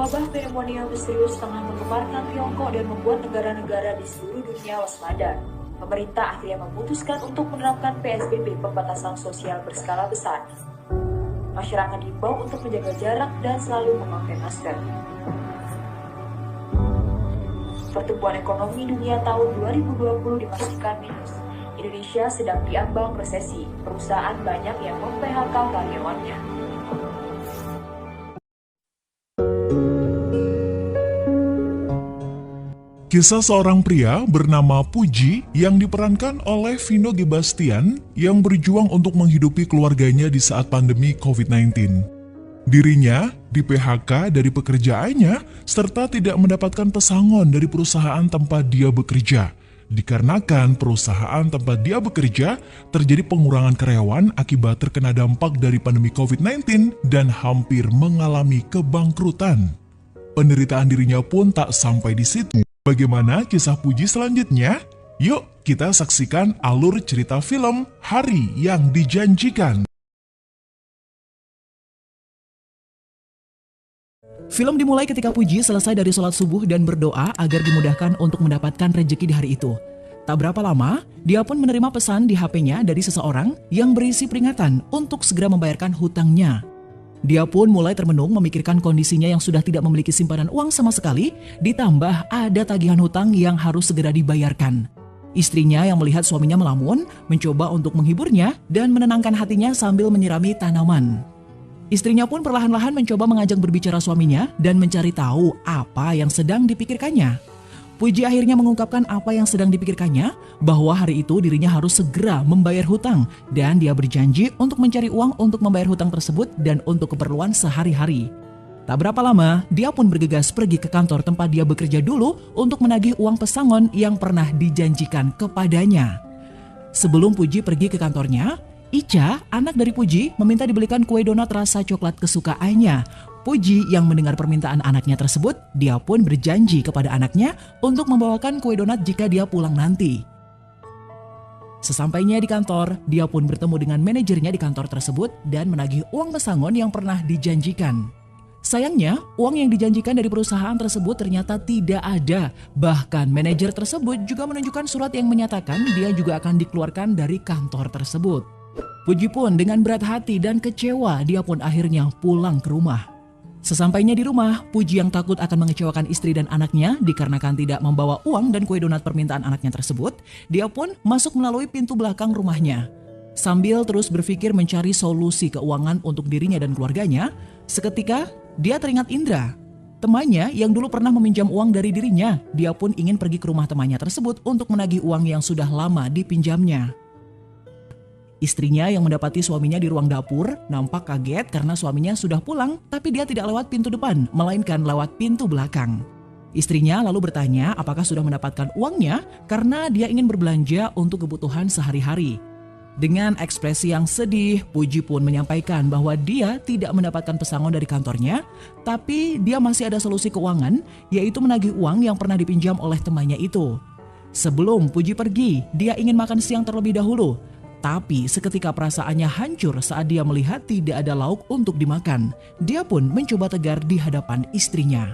Wabah pneumonia misterius tengah menggemarkan Tiongkok dan membuat negara-negara di seluruh dunia waspada. Pemerintah akhirnya memutuskan untuk menerapkan PSBB pembatasan sosial berskala besar. Masyarakat diimbau untuk menjaga jarak dan selalu memakai masker. Pertumbuhan ekonomi dunia tahun 2020 dipastikan minus. Indonesia sedang diambang resesi. Perusahaan banyak yang mem-PHK karyawannya. Kisah seorang pria bernama Puji yang diperankan oleh Vino Gebastian yang berjuang untuk menghidupi keluarganya di saat pandemi COVID-19. Dirinya di-PHK dari pekerjaannya serta tidak mendapatkan pesangon dari perusahaan tempat dia bekerja. Dikarenakan perusahaan tempat dia bekerja terjadi pengurangan karyawan akibat terkena dampak dari pandemi COVID-19 dan hampir mengalami kebangkrutan. Penderitaan dirinya pun tak sampai di situ. Bagaimana kisah Puji selanjutnya? Yuk kita saksikan alur cerita film Hari yang Dijanjikan. Film dimulai ketika Puji selesai dari sholat subuh dan berdoa agar dimudahkan untuk mendapatkan rezeki di hari itu. Tak berapa lama, dia pun menerima pesan di HP-nya dari seseorang yang berisi peringatan untuk segera membayarkan hutangnya. Dia pun mulai termenung memikirkan kondisinya yang sudah tidak memiliki simpanan uang sama sekali, ditambah ada tagihan hutang yang harus segera dibayarkan. Istrinya yang melihat suaminya melamun, mencoba untuk menghiburnya dan menenangkan hatinya sambil menyirami tanaman. Istrinya pun perlahan-lahan mencoba mengajak berbicara suaminya dan mencari tahu apa yang sedang dipikirkannya. Puji akhirnya mengungkapkan apa yang sedang dipikirkannya, bahwa hari itu dirinya harus segera membayar hutang dan dia berjanji untuk mencari uang untuk membayar hutang tersebut dan untuk keperluan sehari-hari. Tak berapa lama, dia pun bergegas pergi ke kantor tempat dia bekerja dulu untuk menagih uang pesangon yang pernah dijanjikan kepadanya. Sebelum Puji pergi ke kantornya, Ica, anak dari Puji, meminta dibelikan kue donat rasa coklat kesukaannya. Puji yang mendengar permintaan anaknya tersebut, dia pun berjanji kepada anaknya untuk membawakan kue donat jika dia pulang nanti. Sesampainya di kantor, dia pun bertemu dengan manajernya di kantor tersebut dan menagih uang pesangon yang pernah dijanjikan. Sayangnya, uang yang dijanjikan dari perusahaan tersebut ternyata tidak ada. Bahkan manajer tersebut juga menunjukkan surat yang menyatakan dia juga akan dikeluarkan dari kantor tersebut. Puji pun dengan berat hati dan kecewa, dia pun akhirnya pulang ke rumah. Sesampainya di rumah, Puji yang takut akan mengecewakan istri dan anaknya dikarenakan tidak membawa uang dan kue donat permintaan anaknya tersebut, dia pun masuk melalui pintu belakang rumahnya. Sambil terus berpikir mencari solusi keuangan untuk dirinya dan keluarganya, seketika dia teringat Indra, temannya yang dulu pernah meminjam uang dari dirinya. Dia pun ingin pergi ke rumah temannya tersebut untuk menagih uang yang sudah lama dipinjamnya. Istrinya yang mendapati suaminya di ruang dapur nampak kaget karena suaminya sudah pulang, tapi dia tidak lewat pintu depan, melainkan lewat pintu belakang. Istrinya lalu bertanya apakah sudah mendapatkan uangnya karena dia ingin berbelanja untuk kebutuhan sehari-hari. Dengan ekspresi yang sedih, Puji pun menyampaikan bahwa dia tidak mendapatkan pesangon dari kantornya, tapi dia masih ada solusi keuangan, yaitu menagih uang yang pernah dipinjam oleh temannya itu. Sebelum Puji pergi, dia ingin makan siang terlebih dahulu. Tapi seketika perasaannya hancur saat dia melihat tidak ada lauk untuk dimakan. Dia pun mencoba tegar di hadapan istrinya.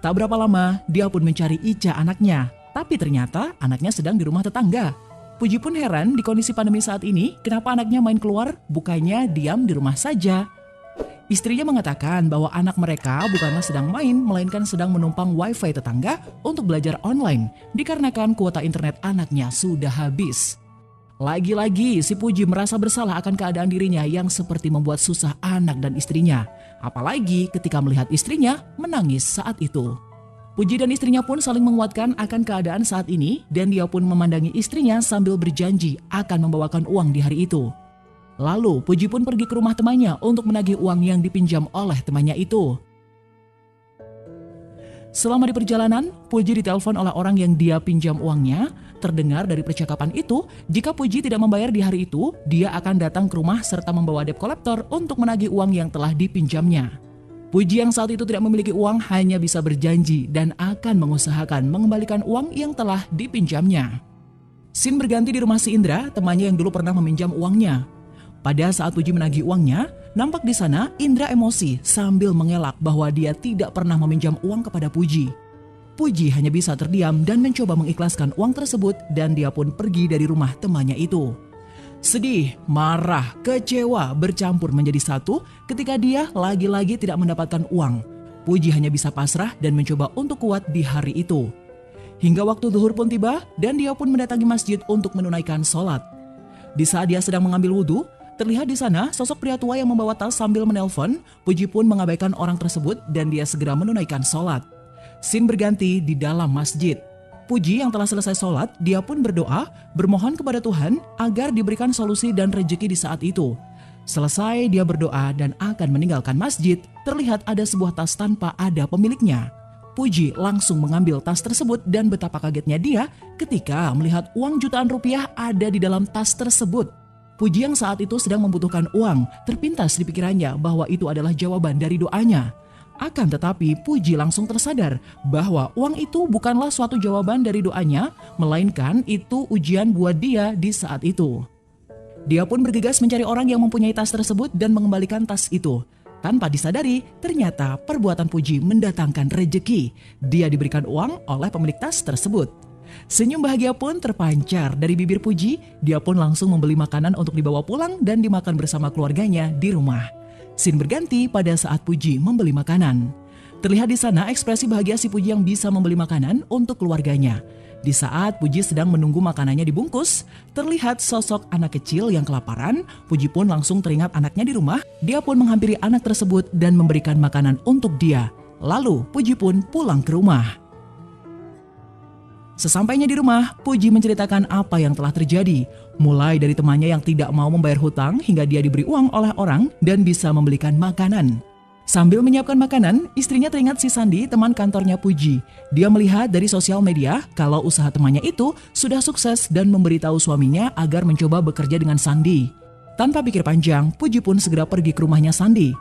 Tak berapa lama, dia pun mencari Ica anaknya. Tapi ternyata anaknya sedang di rumah tetangga. Puji pun heran di kondisi pandemi saat ini, kenapa anaknya main keluar, bukannya diam di rumah saja. Istrinya mengatakan bahwa anak mereka bukanlah sedang main, melainkan sedang menumpang wifi tetangga untuk belajar online, dikarenakan kuota internet anaknya sudah habis. Lagi-lagi si Puji merasa bersalah akan keadaan dirinya yang seperti membuat susah anak dan istrinya. Apalagi ketika melihat istrinya menangis saat itu. Puji dan istrinya pun saling menguatkan akan keadaan saat ini dan dia pun memandangi istrinya sambil berjanji akan membawakan uang di hari itu. Lalu Puji pun pergi ke rumah temannya untuk menagih uang yang dipinjam oleh temannya itu. Selama di perjalanan, Puji ditelepon oleh orang yang dia pinjam uangnya. Terdengar dari percakapan itu, jika Puji tidak membayar di hari itu, dia akan datang ke rumah serta membawa debt collector untuk menagih uang yang telah dipinjamnya. Puji yang saat itu tidak memiliki uang hanya bisa berjanji dan akan mengusahakan mengembalikan uang yang telah dipinjamnya. Scene berganti di rumah si Indra, temannya yang dulu pernah meminjam uangnya. Pada saat Puji menagih uangnya, Nampak di sana Indra emosi sambil mengelak bahwa dia tidak pernah meminjam uang kepada Puji. Puji hanya bisa terdiam dan mencoba mengikhlaskan uang tersebut dan dia pun pergi dari rumah temannya itu. Sedih, marah, kecewa bercampur menjadi satu ketika dia lagi-lagi tidak mendapatkan uang. Puji hanya bisa pasrah dan mencoba untuk kuat di hari itu. Hingga waktu zuhur pun tiba dan dia pun mendatangi masjid untuk menunaikan sholat. Di saat dia sedang mengambil wudhu, terlihat di sana sosok pria tua yang membawa tas sambil menelpon. Puji pun mengabaikan orang tersebut dan dia segera menunaikan sholat. Scene berganti di dalam masjid. Puji yang telah selesai sholat, dia pun berdoa, bermohon kepada Tuhan agar diberikan solusi dan rezeki di saat itu. Selesai dia berdoa dan akan meninggalkan masjid, terlihat ada sebuah tas tanpa ada pemiliknya. Puji langsung mengambil tas tersebut dan betapa kagetnya dia ketika melihat uang jutaan rupiah ada di dalam tas tersebut. Puji yang saat itu sedang membutuhkan uang, terpintas di pikirannya bahwa itu adalah jawaban dari doanya. Akan tetapi Puji langsung tersadar bahwa uang itu bukanlah suatu jawaban dari doanya, melainkan itu ujian buat dia di saat itu. Dia pun bergegas mencari orang yang mempunyai tas tersebut dan mengembalikan tas itu. Tanpa disadari, ternyata perbuatan Puji mendatangkan rejeki. Dia diberikan uang oleh pemilik tas tersebut. Senyum bahagia pun terpancar dari bibir Puji. Dia pun langsung membeli makanan untuk dibawa pulang dan dimakan bersama keluarganya di rumah. Scene berganti pada saat Puji membeli makanan. Terlihat di sana ekspresi bahagia si Puji yang bisa membeli makanan untuk keluarganya. Di saat Puji sedang menunggu makanannya dibungkus, terlihat sosok anak kecil yang kelaparan. Puji pun langsung teringat anaknya di rumah. Dia pun menghampiri anak tersebut dan memberikan makanan untuk dia. Lalu Puji pun pulang ke rumah. Sesampainya di rumah, Puji menceritakan apa yang telah terjadi. Mulai dari temannya yang tidak mau membayar hutang hingga dia diberi uang oleh orang dan bisa membelikan makanan. Sambil menyiapkan makanan, istrinya teringat si Sandi, teman kantornya Puji. Dia melihat dari sosial media kalau usaha temannya itu sudah sukses dan memberitahu suaminya agar mencoba bekerja dengan Sandi. Tanpa pikir panjang, Puji pun segera pergi ke rumahnya Sandi.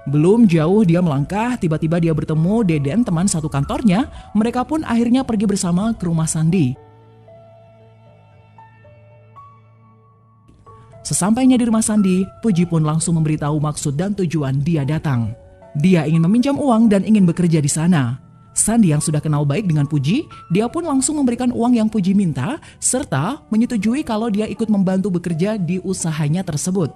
Belum jauh dia melangkah, tiba-tiba dia bertemu Deden, teman satu kantornya. Mereka pun akhirnya pergi bersama ke rumah Sandi. Sesampainya di rumah Sandi, Puji pun langsung memberitahu maksud dan tujuan dia datang. Dia ingin meminjam uang dan ingin bekerja di sana. Sandi yang sudah kenal baik dengan Puji, dia pun langsung memberikan uang yang Puji minta, serta menyetujui kalau dia ikut membantu bekerja di usahanya tersebut.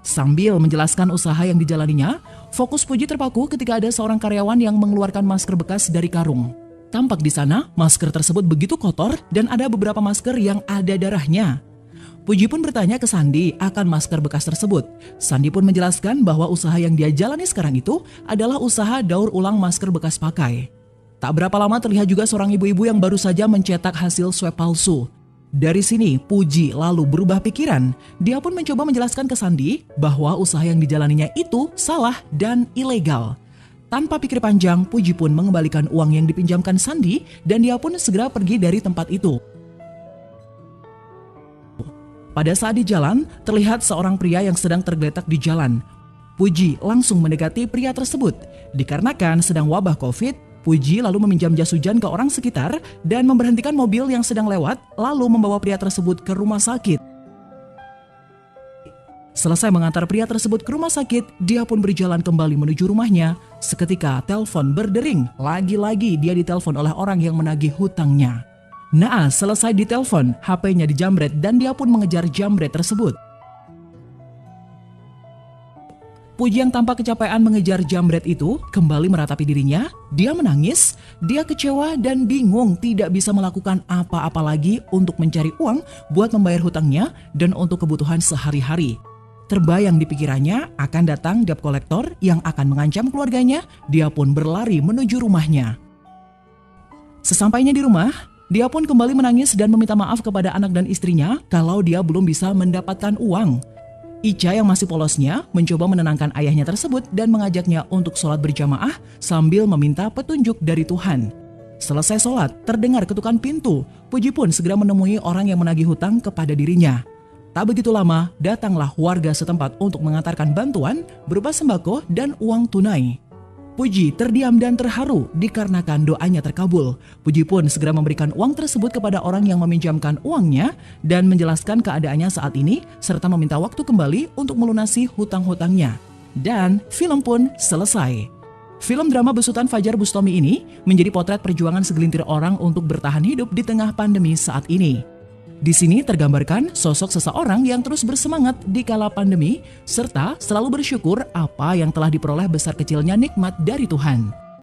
Sambil menjelaskan usaha yang dijalaninya, fokus Puji terpaku ketika ada seorang karyawan yang mengeluarkan masker bekas dari karung. Tampak di sana, masker tersebut begitu kotor dan ada beberapa masker yang ada darahnya. Puji pun bertanya ke Sandi akan masker bekas tersebut. Sandi pun menjelaskan bahwa usaha yang dia jalani sekarang itu adalah usaha daur ulang masker bekas pakai. Tak berapa lama terlihat juga seorang ibu-ibu yang baru saja mencetak hasil swab palsu. Dari sini Puji lalu berubah pikiran. Dia pun mencoba menjelaskan ke Sandi bahwa usaha yang dijalaninya itu salah dan ilegal. Tanpa pikir panjang, Puji pun mengembalikan uang yang dipinjamkan Sandi dan dia pun segera pergi dari tempat itu. Pada saat di jalan, terlihat seorang pria yang sedang tergeletak di jalan. Puji langsung mendekati pria tersebut. Dikarenakan sedang wabah COVID, Puji lalu meminjam jas hujan ke orang sekitar dan memberhentikan mobil yang sedang lewat, lalu membawa pria tersebut ke rumah sakit. Selesai mengantar pria tersebut ke rumah sakit, dia pun berjalan kembali menuju rumahnya. Seketika telepon berdering, lagi-lagi dia ditelepon oleh orang yang menagih hutangnya. Naas selesai ditelepon, HP-nya dijamret dan dia pun mengejar jambret tersebut. Puji yang tampak kecapean mengejar jambret itu kembali meratapi dirinya. Dia menangis, dia kecewa dan bingung tidak bisa melakukan apa-apa lagi untuk mencari uang buat membayar hutangnya dan untuk kebutuhan sehari-hari. Terbayang di pikirannya akan datang debt collector yang akan mengancam keluarganya. Dia pun berlari menuju rumahnya. Sesampainya di rumah, dia pun kembali menangis dan meminta maaf kepada anak dan istrinya kalau dia belum bisa mendapatkan uang. Ica yang masih polosnya mencoba menenangkan ayahnya tersebut dan mengajaknya untuk sholat berjamaah sambil meminta petunjuk dari Tuhan. Selesai sholat, terdengar ketukan pintu. Puji pun segera menemui orang yang menagih hutang kepada dirinya. Tak begitu lama, datanglah warga setempat untuk mengantarkan bantuan berupa sembako dan uang tunai. Puji terdiam dan terharu dikarenakan doanya terkabul. Puji pun segera memberikan uang tersebut kepada orang yang meminjamkan uangnya dan menjelaskan keadaannya saat ini serta meminta waktu kembali untuk melunasi hutang-hutangnya. dan film pun selesai. Film drama besutan Fajar Bustami ini menjadi potret perjuangan segelintir orang untuk bertahan hidup di tengah pandemi saat ini. Di sini tergambarkan sosok seseorang yang terus bersemangat di kala pandemi serta selalu bersyukur apa yang telah diperoleh besar kecilnya nikmat dari Tuhan.